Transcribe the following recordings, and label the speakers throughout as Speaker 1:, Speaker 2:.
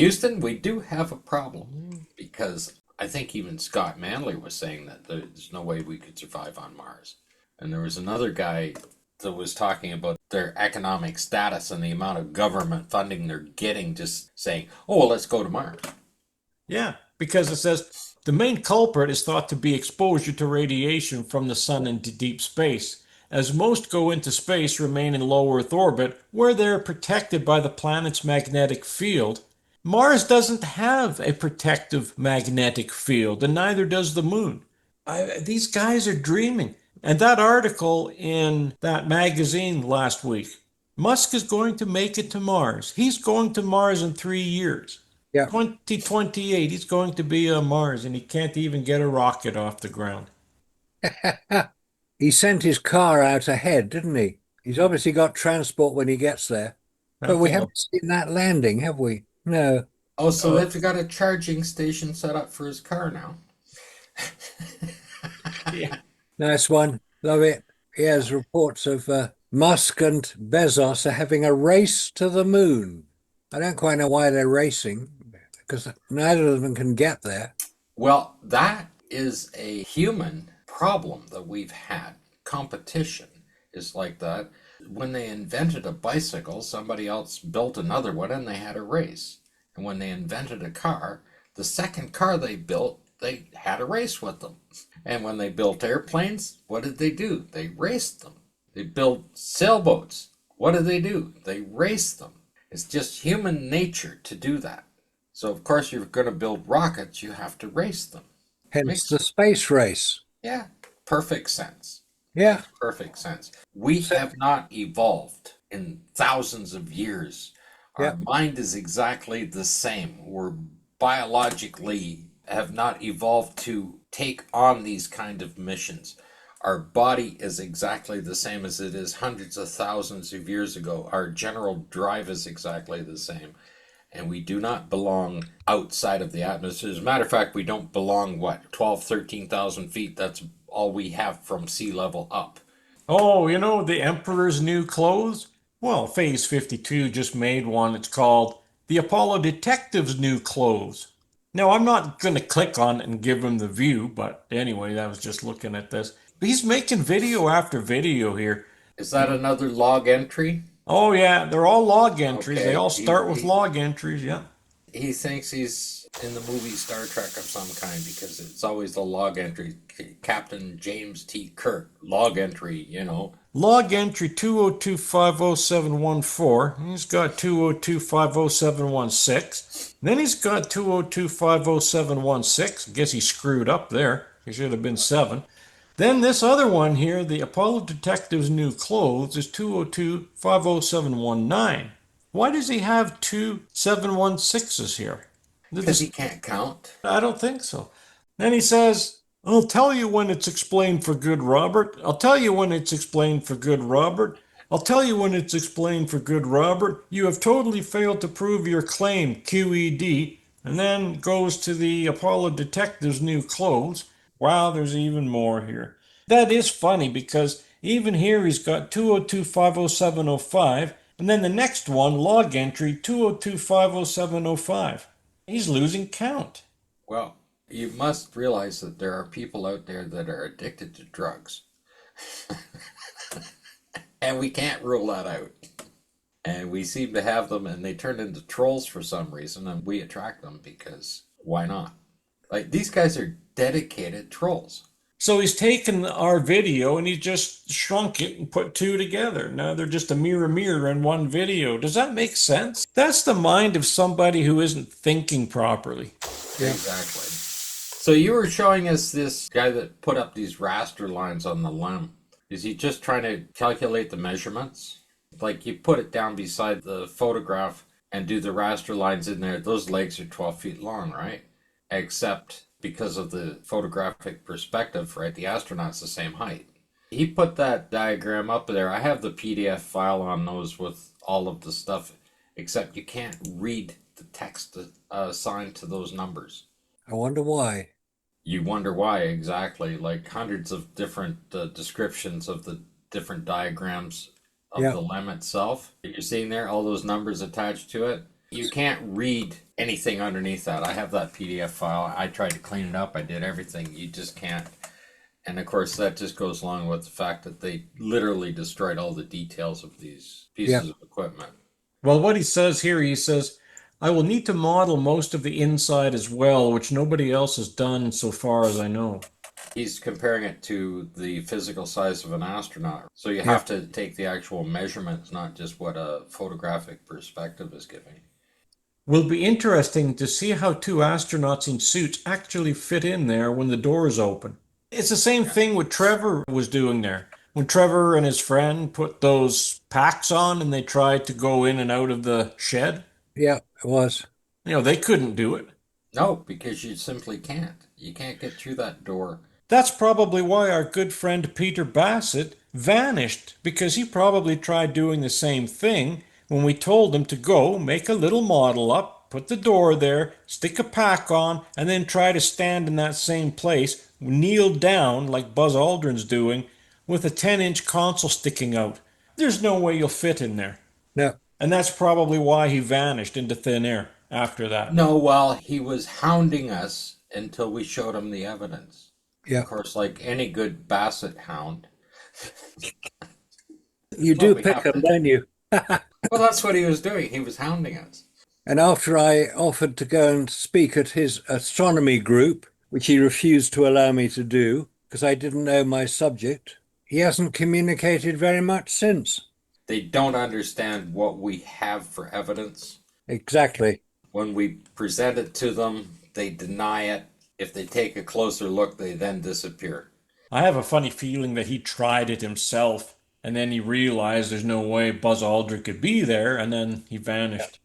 Speaker 1: Houston, we do have a problem because I think even Scott Manley was saying that there's no way we could survive on Mars. And there was another guy that was talking about their economic status and the amount of government funding they're getting, just saying, oh, well, let's go to Mars.
Speaker 2: Yeah, because it says the main culprit is thought to be exposure to radiation from the sun into deep space, as most go into space remain in low Earth orbit where they are protected by the planet's magnetic field. Mars doesn't have a protective magnetic field, and neither does the moon. These guys are dreaming. And that article in that magazine last week, Musk is going to make it to Mars. He's going to Mars in 3 years.
Speaker 3: Yeah.
Speaker 2: 2028, he's going to be on Mars, and he can't even get a rocket off the ground.
Speaker 3: He sent his car out ahead, didn't he? He's obviously got transport when he gets there. But we haven't seen that landing, have we? No.
Speaker 1: Oh, so they've got a charging station set up for his car now.
Speaker 2: Yeah.
Speaker 3: Nice one. Love it. Here's reports of Musk and Bezos are having a race to the moon. I don't quite know why they're racing, because neither of them can get there.
Speaker 1: Well, that is a human problem that we've had. Competition is like that. When they invented a bicycle, somebody else built another one and they had a race. And when they invented a car, the second car they built, they had a race with them. And when they built airplanes, what did they do? They raced them. They built sailboats. What did they do? They raced them. It's just human nature to do that. So, of course, you're going to build rockets, you have to race them.
Speaker 3: Hence the space race.
Speaker 1: Yeah, perfect sense.
Speaker 3: Yeah.
Speaker 1: Perfect sense. We have not evolved in thousands of years. Our mind is exactly the same. We're biologically have not evolved to take on these kind of missions. Our body is exactly the same as it is hundreds of thousands of years ago. Our general drive is exactly the same. And we do not belong outside of the atmosphere. As a matter of fact, we don't belong, 12, 13,000 feet? That's all we have from sea level up.
Speaker 2: Oh, you know, the Emperor's new clothes? Well, Phase 52 just made one. It's called The Apollo Detective's New Clothes. Now, I'm not going to click on it and give him the view, but anyway, I was just looking at this. He's making video after video here.
Speaker 1: Is that another log entry?
Speaker 2: Oh, yeah, they're all log entries.
Speaker 1: Okay.
Speaker 2: They all start with log entries, yeah.
Speaker 1: He thinks he's in the movie Star Trek of some kind because it's always the log entry. Captain James T. Kirk, log entry, you know.
Speaker 2: Log entry 202507114. He's got 202507116. Then he's got 202507116. I guess he screwed up there. He should have been 7. Then this other one here, the Apollo Detective's New Clothes, is 202507119. Why does he have two 716s here?
Speaker 1: Because he can't count.
Speaker 2: I don't think so. Then he says, I'll tell you when it's explained for good, Robert. I'll tell you when it's explained for good, Robert. I'll tell you when it's explained for good, Robert. You have totally failed to prove your claim, QED. And then goes to the Apollo Detective's New Clothes. Wow, there's even more here. That is funny because even here he's got 202-50705, and then the next one, log entry 202-50705. He's losing count.
Speaker 1: Well, you must realize that there are people out there that are addicted to drugs. And we can't rule that out. And we seem to have them, and they turn into trolls for some reason, and we attract them because why not? Like, these guys are dedicated trolls.
Speaker 2: So he's taken our video and he just shrunk it and put two together. Now they're just a mirror in one video. Does that make sense? That's the mind of somebody who isn't thinking properly.
Speaker 1: Yeah. Exactly. So you were showing us this guy that put up these raster lines on the limb. Is he just trying to calculate the measurements? Like, you put it down beside the photograph and do the raster lines in there. Those legs are 12 feet long, right? Except because of the photographic perspective, right? The astronaut's the same height. He put that diagram up there. I have the PDF file on those with all of the stuff, except you can't read the text assigned to those numbers.
Speaker 3: I wonder why.
Speaker 1: You wonder why, exactly. Like hundreds of different descriptions of the different diagrams of the limb itself. You're seeing there all those numbers attached to it. You can't read anything underneath that. I have that PDF file. I tried to clean it up. I did everything. You just can't. And of course, that just goes along with the fact that they literally destroyed all the details of these
Speaker 3: Yeah.
Speaker 1: pieces of equipment.
Speaker 2: Well, what he says here, he says, I will need to model most of the inside as well, which nobody else has done so far as I know.
Speaker 1: He's comparing it to the physical size of an astronaut. So you
Speaker 3: Yeah.
Speaker 1: have to take the actual measurements, not just what a photographic perspective is giving.
Speaker 2: Will be interesting to see how two astronauts in suits actually fit in there when the doors open. It's the same thing what Trevor was doing there. When Trevor and his friend put those packs on and they tried to go in and out of the shed,
Speaker 3: Yeah, it was.
Speaker 2: they couldn't do it.
Speaker 1: No, because you simply can't. You can't get through that door.
Speaker 2: That's probably why our good friend Peter Bassett vanished, because he probably tried doing the same thing when we told him to go make a little model up, put the door there, stick a pack on, and then try to stand in that same place, kneel down like Buzz Aldrin's doing, with a 10-inch console sticking out. There's no way you'll fit in there.
Speaker 3: No.
Speaker 2: And that's probably why he vanished into thin air after that.
Speaker 1: No, well, he was hounding us until we showed him the evidence. Of
Speaker 3: Yeah.
Speaker 1: course, like any good Basset hound.
Speaker 3: You
Speaker 1: Well,
Speaker 3: do
Speaker 1: we
Speaker 3: pick
Speaker 1: have
Speaker 3: them,
Speaker 1: to.
Speaker 3: don't you?
Speaker 1: Well, that's what he was doing. He was hounding us.
Speaker 3: And after I offered to go and speak at his astronomy group, which he refused to allow me to do because I didn't know my subject, he hasn't communicated very much since.
Speaker 1: They don't understand what we have for evidence.
Speaker 3: Exactly.
Speaker 1: When we present it to them, they deny it. If they take a closer look, they then disappear.
Speaker 2: I have a funny feeling that he tried it himself, and then he realized there's no way Buzz Aldrin could be there, and then he vanished.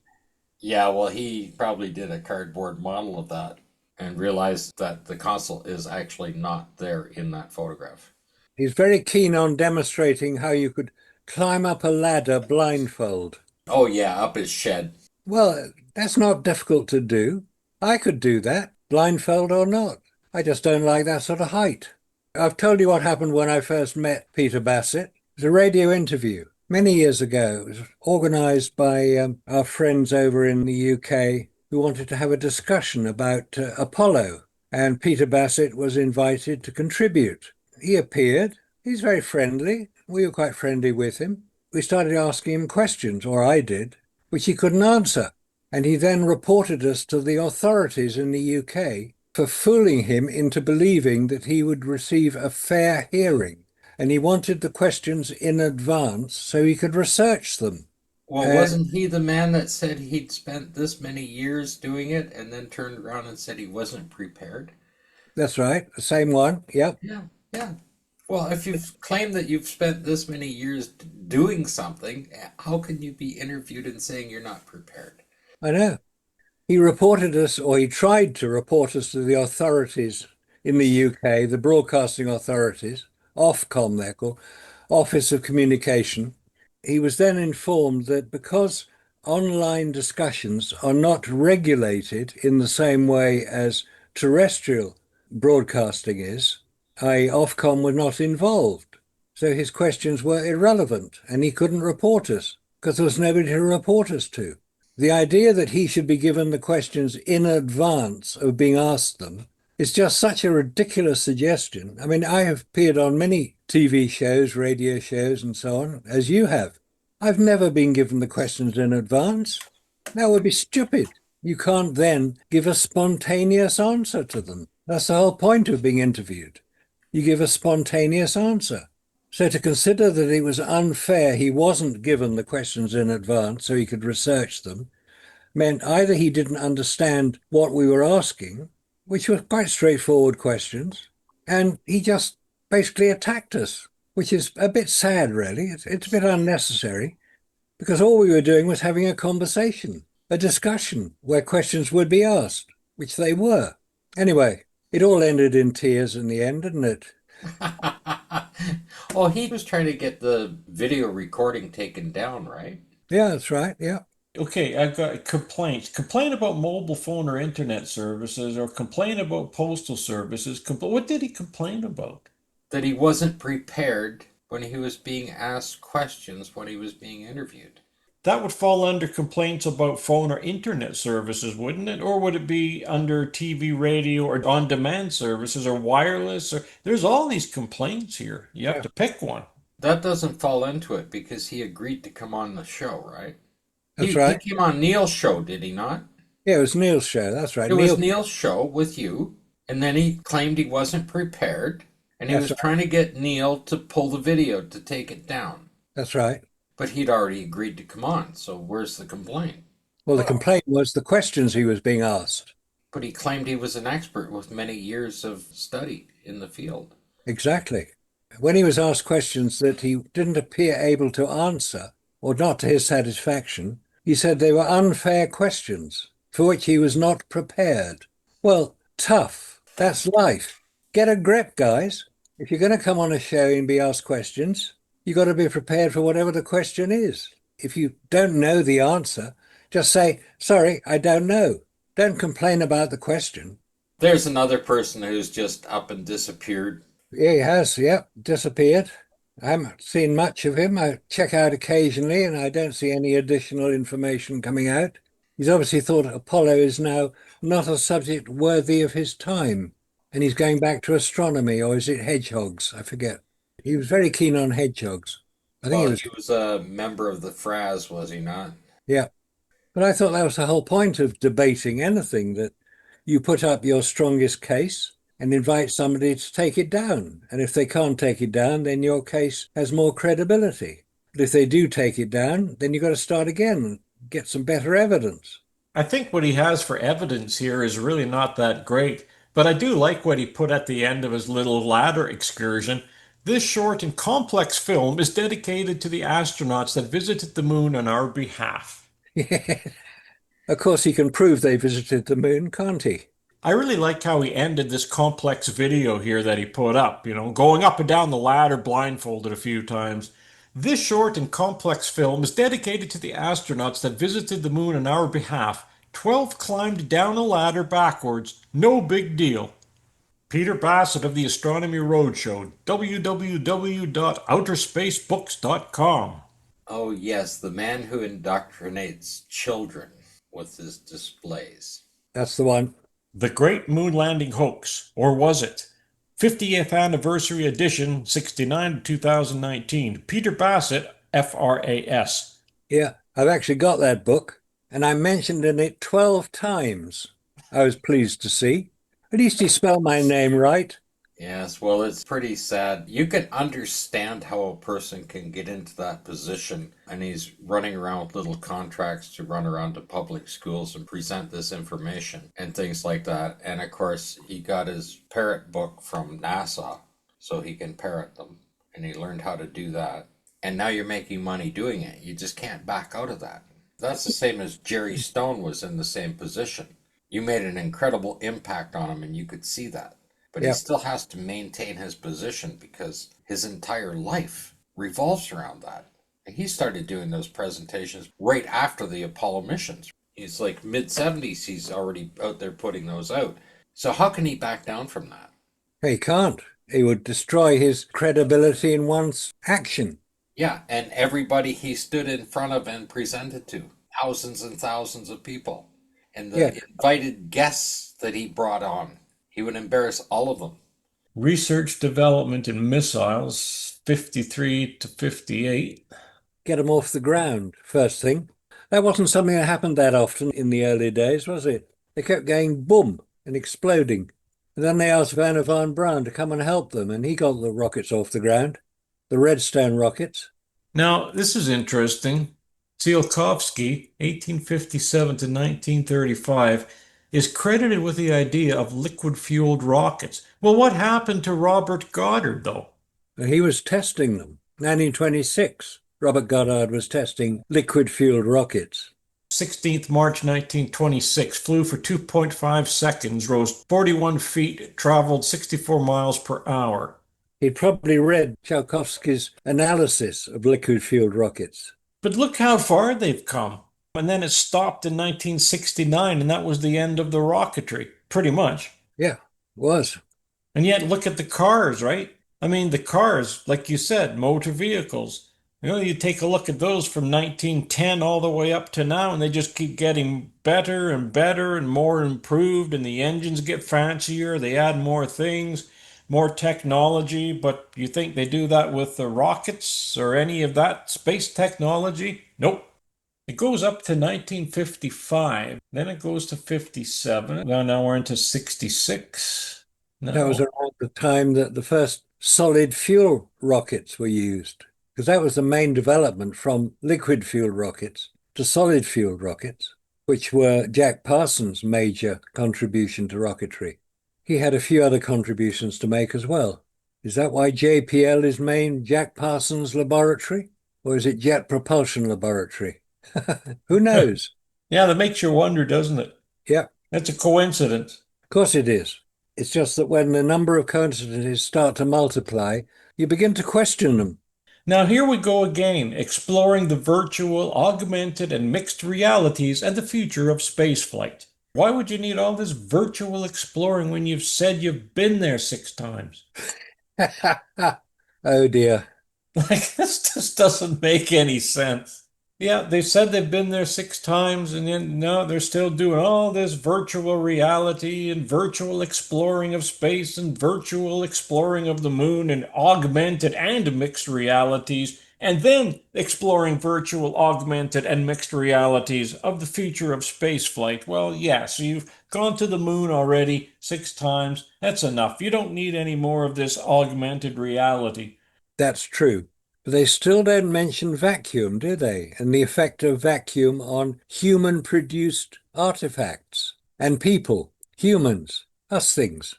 Speaker 1: Yeah, well, he probably did a cardboard model of that and realized that the console is actually not there in that photograph.
Speaker 3: He's very keen on demonstrating how you could climb up a ladder blindfold.
Speaker 1: Oh, yeah, up his shed.
Speaker 3: Well, that's not difficult to do. I could do that, blindfold or not. I just don't like that sort of height. I've told you what happened when I first met Peter Bassett. It was a radio interview many years ago. It was organized by our friends over in the UK who wanted to have a discussion about Apollo, and Peter Bassett was invited to contribute. He appeared. He's very friendly. We were quite friendly with him. We started asking him questions, or I did, which he couldn't answer. And he then reported us to the authorities in the UK for fooling him into believing that he would receive a fair hearing. And he wanted the questions in advance so he could research them.
Speaker 1: Well, wasn't he the man that said he'd spent this many years doing it and then turned around and said he wasn't prepared?
Speaker 3: That's right, the same one. Yep.
Speaker 1: Yeah, yeah. Well, if you've claimed that you've spent this many years doing something, how can you be interviewed and saying you're not prepared?
Speaker 3: I know. He reported us, or he tried to report us to the authorities in the UK, the broadcasting authorities, Ofcom they're called, Office of Communication. He was then informed that because online discussions are not regulated in the same way as terrestrial broadcasting is, Ofcom were not involved. So his questions were irrelevant and he couldn't report us because there was nobody to report us to. The idea that he should be given the questions in advance of being asked them is just such a ridiculous suggestion. I mean, I have appeared on many TV shows, radio shows, and so on, as you have. I've never been given the questions in advance. That would be stupid. You can't then give a spontaneous answer to them. That's the whole point of being interviewed. You give a spontaneous answer. So to consider that it was unfair he wasn't given the questions in advance so he could research them meant either he didn't understand what we were asking, which were quite straightforward questions, and he just basically attacked us, which is a bit sad, really. It's a bit unnecessary because all we were doing was having a conversation, a discussion where questions would be asked, which they were. Anyway, it all ended in tears in the end, didn't it?
Speaker 1: Well, he was trying to get the video recording taken down, right?
Speaker 3: Yeah, that's right. Yeah.
Speaker 2: Okay, I've got complaints. Complain about mobile phone or internet services, or complain about postal services. What did he complain about?
Speaker 1: That he wasn't prepared when he was being asked questions when he was being interviewed.
Speaker 2: That would fall under complaints about phone or internet services, wouldn't it? Or would it be under TV, radio, or on-demand services, or wireless? Or there's all these complaints here. You have
Speaker 3: Yeah,
Speaker 2: to pick one.
Speaker 1: That doesn't fall into it because he agreed to come on the show, right?
Speaker 3: that's
Speaker 1: He
Speaker 3: right.
Speaker 1: came on Neil's show, did he not?
Speaker 3: Yeah, it was Neil's show. That's right.
Speaker 1: It was
Speaker 3: Neil.
Speaker 1: Neil's show with you, and then he claimed he wasn't prepared, and he
Speaker 3: That's
Speaker 1: was
Speaker 3: right.
Speaker 1: trying to get Neil to pull the video to take it down.
Speaker 3: That's right.
Speaker 1: But he'd already agreed to come on, so where's the complaint?
Speaker 3: Well, the complaint was the questions he was being asked.
Speaker 1: But he claimed he was an expert with many years of study in the field.
Speaker 3: Exactly. When he was asked questions that he didn't appear able to answer, or not to his satisfaction, he said they were unfair questions for which he was not prepared. Well, tough. That's life. Get a grip, guys. If you're going to come on a show and be asked questions, you've got to be prepared for whatever the question is. If you don't know the answer, just say, sorry, I don't know. Don't complain about the question.
Speaker 1: There's another person who's just up and disappeared.
Speaker 3: Yeah, he has, yep, disappeared. I haven't seen much of him. I check out occasionally and I don't see any additional information coming out. He's obviously thought Apollo is now not a subject worthy of his time. And he's going back to astronomy, or is it hedgehogs? I forget. He was very keen on hedgehogs. I think he
Speaker 1: Well,
Speaker 3: was,
Speaker 1: he was a member of the Fraz, was he not?
Speaker 3: yeah. But I thought that was the whole point of debating anything, that you put up your strongest case and invite somebody to take it down. And if they can't take it down, then your case has more credibility. But if they do take it down, then you've got to start again and get some better evidence.
Speaker 2: I think what he has for evidence here is really not that great, but I do like what he put at the end of his little ladder excursion. This short and complex film is dedicated to the astronauts that visited the moon on our behalf.
Speaker 3: Of course, he can prove they visited the moon, can't he?
Speaker 2: I really like how he ended this complex video here that he put up, going up and down the ladder blindfolded a few times. This short and complex film is dedicated to the astronauts that visited the moon on our behalf. 12 climbed down a ladder backwards. No big deal. Peter Bassett of the Astronomy Roadshow, www.outerspacebooks.com.
Speaker 1: Oh, yes, the man who indoctrinates children with his displays.
Speaker 3: That's the one.
Speaker 2: The Great Moon Landing Hoax, or was it? 50th Anniversary Edition, 69 to 2019. Peter Bassett, FRAS.
Speaker 3: Yeah, I've actually got that book, and I mentioned in it 12 times. I was pleased to see. At least he spelled my name right.
Speaker 1: Yes, well, it's pretty sad. You can understand how a person can get into that position, and he's running around with little contracts to run around to public schools and present this information and things like that. And of course, he got his parrot book from NASA so he can parrot them, and he learned how to do that. And now you're making money doing it. You just can't back out of that. That's the same as Jerry Stone was in the same position. You made an incredible impact on him, and you could see that. But he
Speaker 3: Yeah.
Speaker 1: still has to maintain his position because his entire life revolves around that. And he started doing those presentations right after the Apollo missions. He's like mid-70s, he's already out there putting those out. So how can he back down from that?
Speaker 3: He can't. He would destroy his credibility in one's action.
Speaker 1: Yeah, and everybody he stood in front of and presented to, thousands and thousands of people. And the
Speaker 3: Yeah.
Speaker 1: invited guests that he brought on, he would embarrass all of them.
Speaker 2: Research Development in Missiles, 53 to 58.
Speaker 3: Get them off the ground, first thing. That wasn't something that happened that often in the early days, was it? They kept going boom and exploding. And then they asked Werner von Braun to come and help them, and he got the rockets off the ground, the Redstone rockets.
Speaker 2: Now, this is interesting. Tsiolkovsky, 1857 to 1935, is credited with the idea of liquid-fueled rockets. Well, what happened to Robert Goddard, though?
Speaker 3: And he was testing them. 1926, Robert Goddard was testing liquid-fueled rockets.
Speaker 2: 16th March 1926, flew for 2.5 seconds, rose 41 feet, traveled 64 miles per hour.
Speaker 3: He'd probably read Tsiolkovsky's analysis of liquid-fueled rockets.
Speaker 2: But look how far they've come. And then it stopped in 1969, and that was the end of the rocketry, pretty much.
Speaker 3: Yeah, was.
Speaker 2: And yet, look at the cars, right? I mean, the cars, like you said, motor vehicles. You take a look at those from 1910 all the way up to now, and they just keep getting better and better and more improved, and the engines get fancier, they add more things, more technology. But you think they do that with the rockets or any of that space technology? Nope. It goes up to 1955, then it goes to 57. Now we're into 66.
Speaker 3: That was
Speaker 2: No.
Speaker 3: around the time that the first solid fuel rockets were used, because that was the main development from liquid fuel rockets to solid fuel rockets, which were Jack Parsons' major contribution to rocketry. He had a few other contributions to make as well. Is that why JPL is named Jack Parsons Laboratory? Or is it Jet Propulsion Laboratory? Who knows?
Speaker 2: Yeah, that makes you wonder, doesn't it?
Speaker 3: Yeah,
Speaker 2: That's a coincidence.
Speaker 3: of course it is. It's just that when the number of coincidences start to multiply, you begin to question them.
Speaker 2: Now, here we go again, exploring the virtual, augmented, and mixed realities and the future of spaceflight. Why would you need all this virtual exploring when you've said you've been there 6 times?
Speaker 3: Oh dear.
Speaker 2: Like, this just doesn't make any sense. Yeah, they said they've been there 6 times, and then no, they're still doing all this virtual reality and virtual exploring of space and virtual exploring of the moon and augmented and mixed realities, and then exploring virtual, augmented, and mixed realities of the future of spaceflight. Well, yeah, so you've gone to the moon already 6 times. That's enough. You don't need any more of this augmented reality.
Speaker 3: That's true. But they still don't mention vacuum, do they? And the effect of vacuum on human produced artifacts and people, humans, us things.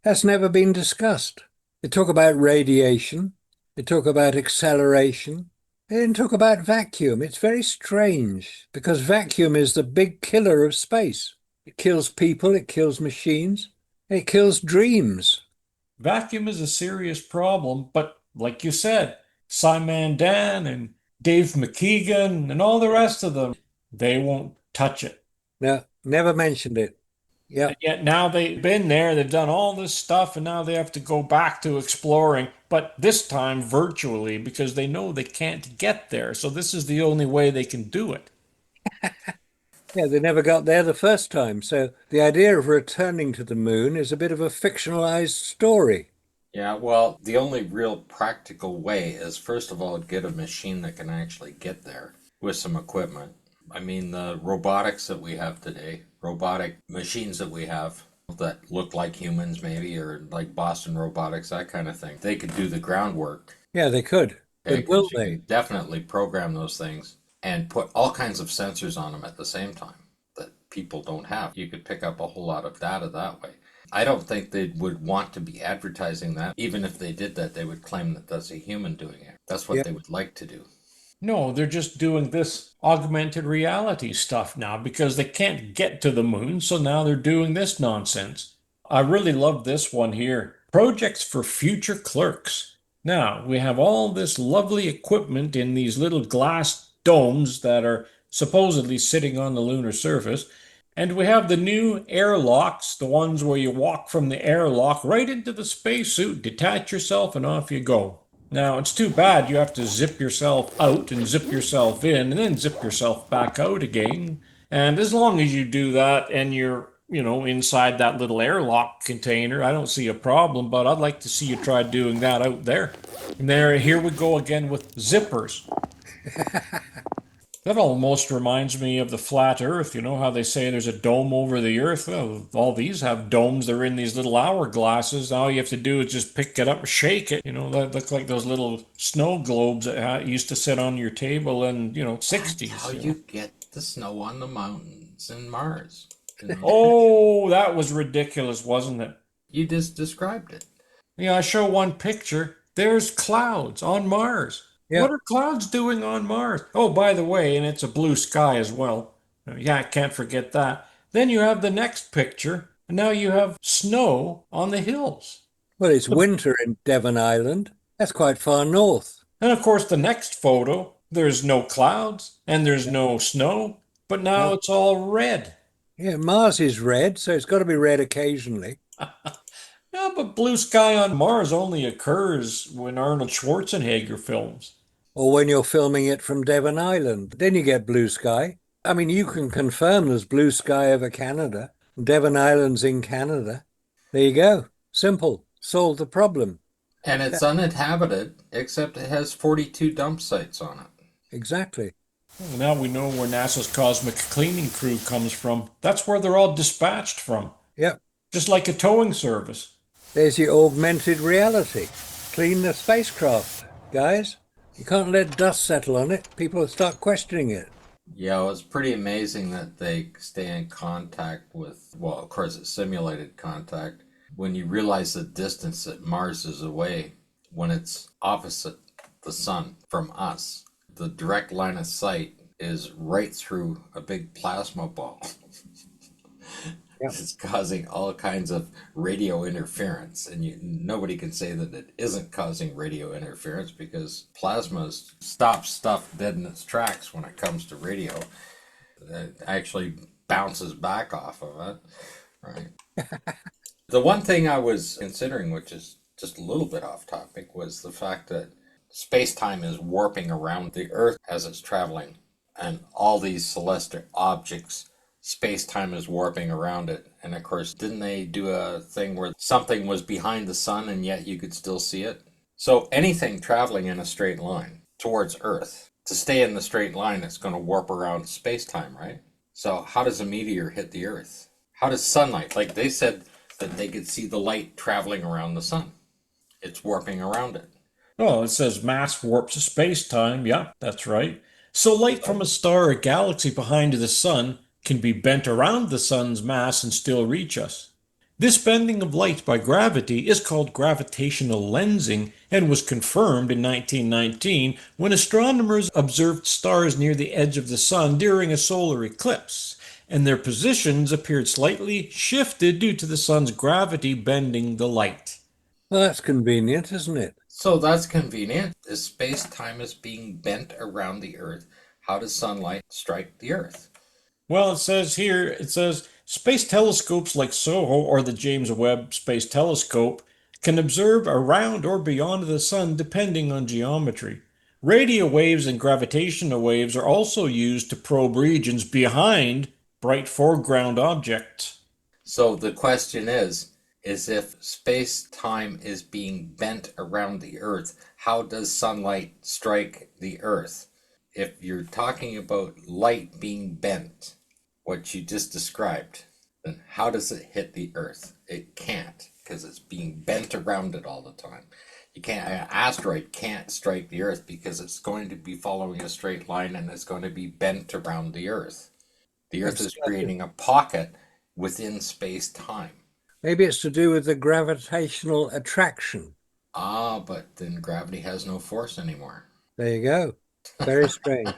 Speaker 3: That's never been discussed. They talk about radiation, they talk about acceleration, they didn't talk about vacuum. It's very strange because vacuum is the big killer of space. It kills people, it kills machines, it kills dreams.
Speaker 2: Vacuum is a serious problem, but like you said, Simon Dan and Dave McKeegan and all the rest of them, they won't touch it.
Speaker 3: No, never mentioned it.
Speaker 2: And
Speaker 3: Yep.
Speaker 2: yet now they've been there, they've done all this stuff, and now they have to go back to exploring, but this time virtually because they know they can't get there. So this is the only way they can do it.
Speaker 3: Yeah, they never got there the first time. So the idea of returning to the moon is a bit of a fictionalized story.
Speaker 1: Yeah, well, the only real practical way is first of all get a machine that can actually get there with some equipment. I mean, the robotics that we have today, robotic machines that we have that look like humans maybe, or like Boston Robotics, that kind of thing, they could do the groundwork.
Speaker 3: Yeah, they could.
Speaker 1: Okay,
Speaker 3: But will
Speaker 1: because you
Speaker 3: they?
Speaker 1: can definitely program those things and put all kinds of sensors on them at the same time that people don't have. You could pick up a whole lot of data that way. I don't think they would want to be advertising that. Even if they did that, they would claim that that's a human doing it. That's what
Speaker 3: Yeah,
Speaker 1: they would like to do.
Speaker 2: No, they're just doing this augmented reality stuff now because they can't get to the moon, so now they're doing this nonsense. I really love this one here. Projects for future clerks. Now, we have all this lovely equipment in these little glass domes that are supposedly sitting on the lunar surface, and we have the new airlocks, the ones where you walk from the airlock right into the spacesuit, detach yourself, and off you go. Now, it's too bad you have to zip yourself out and zip yourself in and then zip yourself back out again. And as long as you do that and you're inside that little airlock container, I don't see a problem, but I'd like to see you try doing that out there. And here we go again with zippers. That almost reminds me of the flat Earth. You know how they say there's a dome over the Earth? Well, all these have domes. They're in these little hourglasses. All you have to do is just pick it up, shake it. That look like those little snow globes that used to sit on your table in,
Speaker 1: That's
Speaker 2: 60s.
Speaker 1: how you get the snow on the mountains in Mars.
Speaker 2: Oh, that was ridiculous, wasn't it?
Speaker 1: You just described it.
Speaker 2: Yeah, I show one picture. There's clouds on Mars.
Speaker 3: yeah.
Speaker 2: What are clouds doing on Mars? Oh, by the way, and it's a blue sky as well. Yeah, I can't forget that. Then you have the next picture, and now you have snow on the hills.
Speaker 3: Well, it's winter in Devon Island. That's quite far north.
Speaker 2: And of course, the next photo, there's no clouds and there's
Speaker 3: Yeah.
Speaker 2: no snow, but now
Speaker 3: No.
Speaker 2: it's all red.
Speaker 3: Yeah, Mars is red, so it's got to be red occasionally.
Speaker 2: Yeah, but blue sky on Mars only occurs when Arnold Schwarzenegger films.
Speaker 3: Or when you're filming it from Devon Island, then you get blue sky. I mean, you can confirm there's blue sky over Canada. Devon Island's in Canada. There you go. Simple. Solve the problem.
Speaker 1: And it's uninhabited, except it has 42 dump sites on it.
Speaker 3: Exactly.
Speaker 2: Well, now we know where NASA's cosmic cleaning crew comes from. That's where they're all dispatched from,
Speaker 3: Yep.
Speaker 2: just like a towing service.
Speaker 3: There's your augmented reality. Clean the spacecraft, guys. You can't let dust settle on it. People will start questioning it.
Speaker 1: Yeah, it's pretty amazing that they stay in contact with, well, of course, it's simulated contact. When you realize the distance that Mars is away, when it's opposite the sun from us, the direct line of sight is right through a big plasma ball.
Speaker 3: Yep.
Speaker 1: It's causing all kinds of radio interference, and nobody can say that it isn't causing radio interference because plasma stops stuff dead in its tracks when it comes to radio. It actually bounces back off of it, right? The one thing I was considering, which is just a little bit off topic, was the fact that space-time is warping around the Earth as it's traveling, and all these celestial objects, space-time is warping around it. And of course, didn't they do a thing where something was behind the sun and yet you could still see it? So anything traveling in a straight line towards Earth, to stay in the straight line, it's going to warp around space-time, right? So how does a meteor hit the Earth? How does sunlight, like they said that they could see the light traveling around the sun. It's warping around it.
Speaker 2: Oh, it says mass warps space-time. Yeah, that's right. So light from a star or galaxy behind the sun can be bent around the sun's mass and still reach us. This bending of light by gravity is called gravitational lensing and was confirmed in 1919 when astronomers observed stars near the edge of the sun during a solar eclipse, and their positions appeared slightly shifted due to the sun's gravity bending the light.
Speaker 3: Well, that's convenient, isn't it?
Speaker 1: So that's convenient. If space-time is being bent around the Earth, how does sunlight strike the Earth?
Speaker 2: Well, it says space telescopes like SOHO or the James Webb Space Telescope can observe around or beyond the sun depending on geometry. Radio waves and gravitational waves are also used to probe regions behind bright foreground objects.
Speaker 1: So the question is if space-time is being bent around the Earth, how does sunlight strike the Earth? If you're talking about light being bent, what you just described, then how does it hit the Earth? It can't, because it's being bent around it all the time. An asteroid can't strike the Earth because it's going to be following a straight line and it's going to be bent around the Earth. The Earth is creating a pocket within space-time.
Speaker 3: Maybe it's to do with the gravitational attraction.
Speaker 1: Ah, but then gravity has no force anymore.
Speaker 3: There you go. Very strange.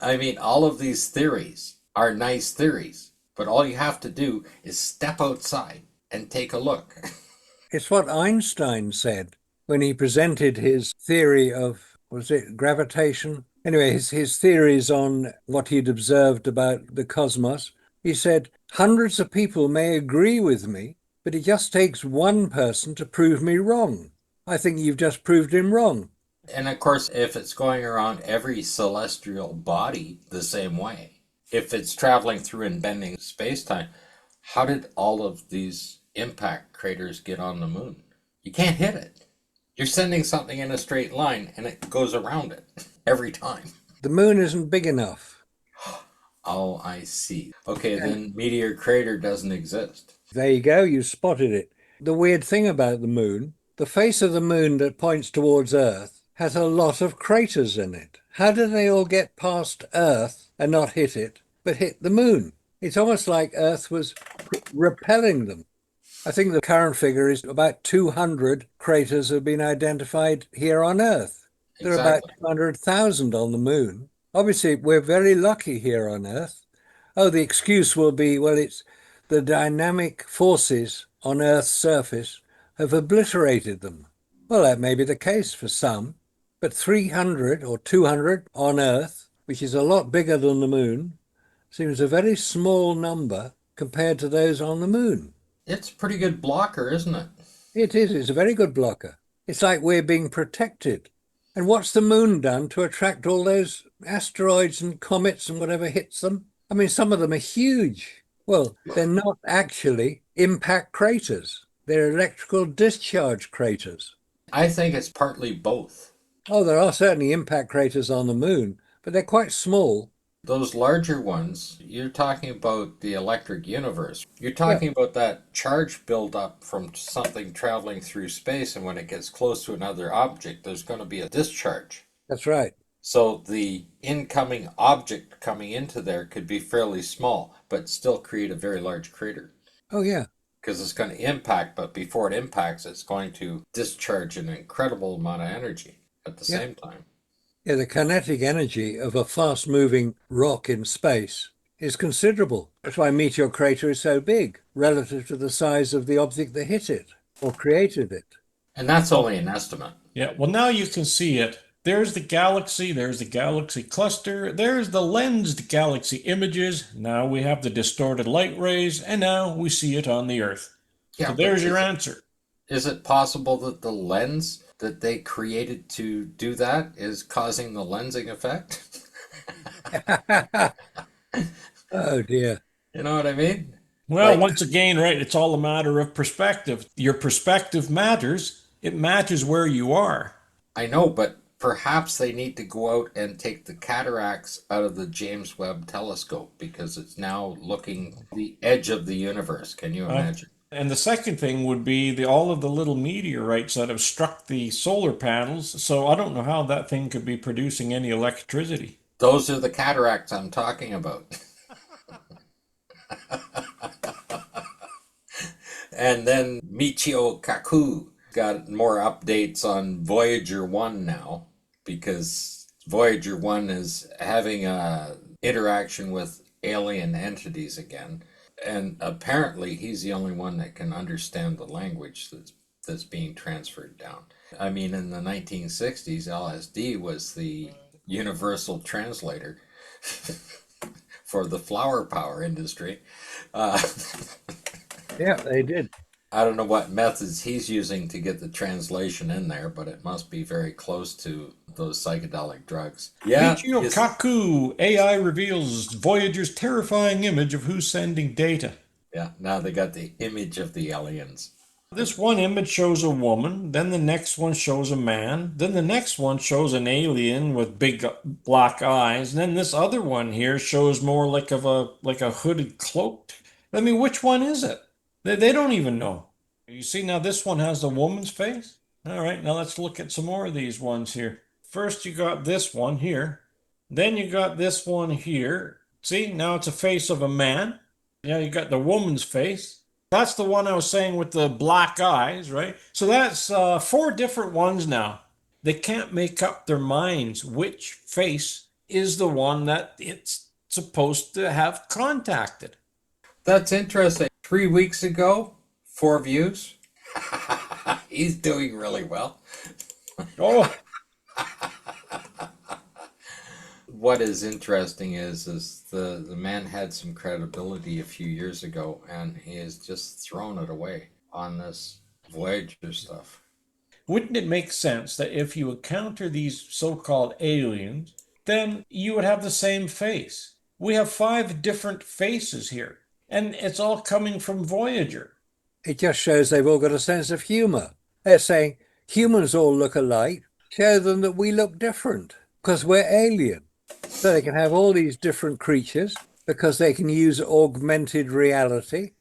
Speaker 1: I mean, all of these theories are nice theories, but all you have to do is step outside and take a look.
Speaker 3: It's what Einstein said when he presented his theory of, was it gravitation? Anyway, his theories on what he'd observed about the cosmos. He said, hundreds of people may agree with me, but it just takes one person to prove me wrong. I think you've just proved him wrong.
Speaker 1: And of course, if it's going around every celestial body the same way, if it's traveling through and bending space-time, how did all of these impact craters get on the moon? You can't hit it. You're sending something in a straight line and it goes around it every time.
Speaker 3: The moon isn't big enough.
Speaker 1: Oh, I see. Okay, then meteor crater doesn't exist.
Speaker 3: There you go, you spotted it. The weird thing about the moon, the face of the moon that points towards Earth has a lot of craters in it. How do they all get past Earth and not hit it, but hit the moon? It's almost like Earth was repelling them. I think the current figure is about 200 craters have been identified here on Earth. There are about 200,000 on the moon. Obviously, we're very lucky here on Earth. Oh, the excuse will be, well, it's the dynamic forces on Earth's surface have obliterated them. Well, that may be the case for some, but 300 or 200 on Earth, which is a lot bigger than the moon, seems a very small number compared to those on the moon.
Speaker 1: It's a pretty good blocker, isn't it?
Speaker 3: It is. It's a very good blocker. It's like we're being protected. And what's the moon done to attract all those asteroids and comets and whatever hits them? I mean, some of them are huge. Well, they're not actually impact craters. They're electrical discharge craters.
Speaker 1: I think it's partly both.
Speaker 3: Oh, there are certainly impact craters on the moon, but they're quite small.
Speaker 1: Those larger ones, you're talking about the electric universe. You're
Speaker 3: Yeah,
Speaker 1: talking about that charge buildup from something traveling through space, and when it gets close to another object, there's going to be a discharge.
Speaker 3: that's right.
Speaker 1: So the incoming object coming into there could be fairly small, but still create a very large crater.
Speaker 3: Oh, yeah.
Speaker 1: Because it's going to impact, but before it impacts, it's going to discharge an incredible amount of energy at the
Speaker 3: Yeah.
Speaker 1: same time.
Speaker 3: Yeah, the kinetic energy of a fast-moving rock in space is considerable. That's why a meteor crater is so big relative to the size of the object that hit it or created it.
Speaker 1: And that's only an estimate.
Speaker 2: Yeah, well, now you can see it. There's the galaxy cluster, there's the lensed galaxy images. Now we have the distorted light rays, and now we see it on the Earth. So
Speaker 1: Yeah, but
Speaker 2: there's your answer.
Speaker 1: is it possible that the lens that they created to do that is causing the lensing effect?
Speaker 3: Oh dear.
Speaker 1: You know what I mean?
Speaker 2: Well,
Speaker 1: Like,
Speaker 2: once again, right, it's all a matter of perspective. Your perspective matters. It matters where you are.
Speaker 1: I know, but perhaps they need to go out and take the cataracts out of the James Webb telescope because it's now looking the edge of the universe. Can you
Speaker 2: Uh,
Speaker 1: imagine?
Speaker 2: and the second thing would be all of the little meteorites that have struck the solar panels. So I don't know how that thing could be producing any electricity.
Speaker 1: Those are the cataracts I'm talking about. And then Michio Kaku got more updates on Voyager 1 now because Voyager 1 is having a interaction with alien entities again. And apparently he's the only one that can understand the language that's being transferred down. I mean, in the 1960s, LSD was the universal translator for the flower power industry. Uh,
Speaker 3: Yeah, they did.
Speaker 1: I don't know what methods he's using to get the translation in there, but it must be very close to those psychedelic drugs. Yeah,
Speaker 2: Michio Kaku, AI reveals Voyager's terrifying image of who's sending data.
Speaker 1: yeah. Now they got the image of the aliens.
Speaker 2: This one image shows a woman, then the next one shows a man, then the next one shows an alien with big black eyes, and then this other one here shows more like a hooded cloak. I mean, which one is it? They don't even know. You see, now this one has the woman's face. All right, now let's look at some more of these ones here. First, you got this one here. Then you got this one here. See, now it's a face of a man. Yeah, you got the woman's face. That's the one I was saying with the black eyes, right? So that's four different ones now. They can't make up their minds which face is the one that it's supposed to have contacted.
Speaker 1: That's interesting. 3 weeks ago, 4 views. He's doing really well.
Speaker 2: Oh,
Speaker 1: What is interesting is the man had some credibility a few years ago, and he has just thrown it away on this Voyager stuff.
Speaker 2: wouldn't it make sense that if you encounter these so-called aliens, then you would have the same face? We have five different faces here, and it's all coming from Voyager.
Speaker 3: It just shows they've all got a sense of humor. They're saying humans all look alike. Show them that we look different because we're alien. So they can have all these different creatures because they can use augmented reality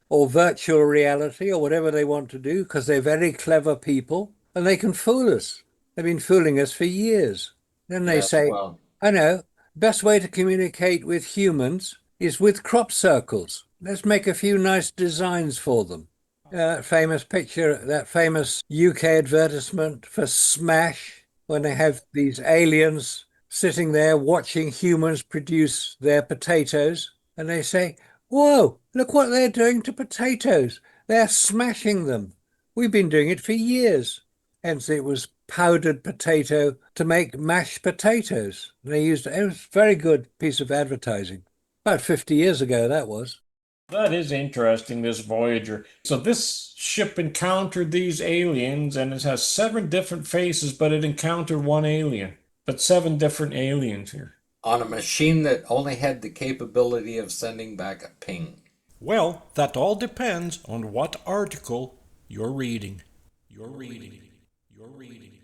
Speaker 3: or virtual reality or whatever they want to do because they're very clever people and they can fool us. They've been fooling us for years. Then they
Speaker 1: Yes,
Speaker 3: say,
Speaker 1: well,
Speaker 3: I know, best way to communicate with humans is with crop circles. Let's make a few nice designs for them. That famous picture, that famous UK advertisement for Smash, when they have these aliens sitting there watching humans produce their potatoes, and they say, whoa, look what they're doing to potatoes. They're smashing them. We've been doing it for years. Hence, it was powdered potato to make mashed potatoes. They used it was a very good piece of advertising. About 50 years ago, that was.
Speaker 2: That is interesting, this Voyager. So this ship encountered these aliens, and it has 7 different faces, but it encountered one alien. But 7 different aliens here.
Speaker 1: On a machine that only had the capability of sending back a ping.
Speaker 4: Well, that all depends on what article you're reading. You're reading. You're reading.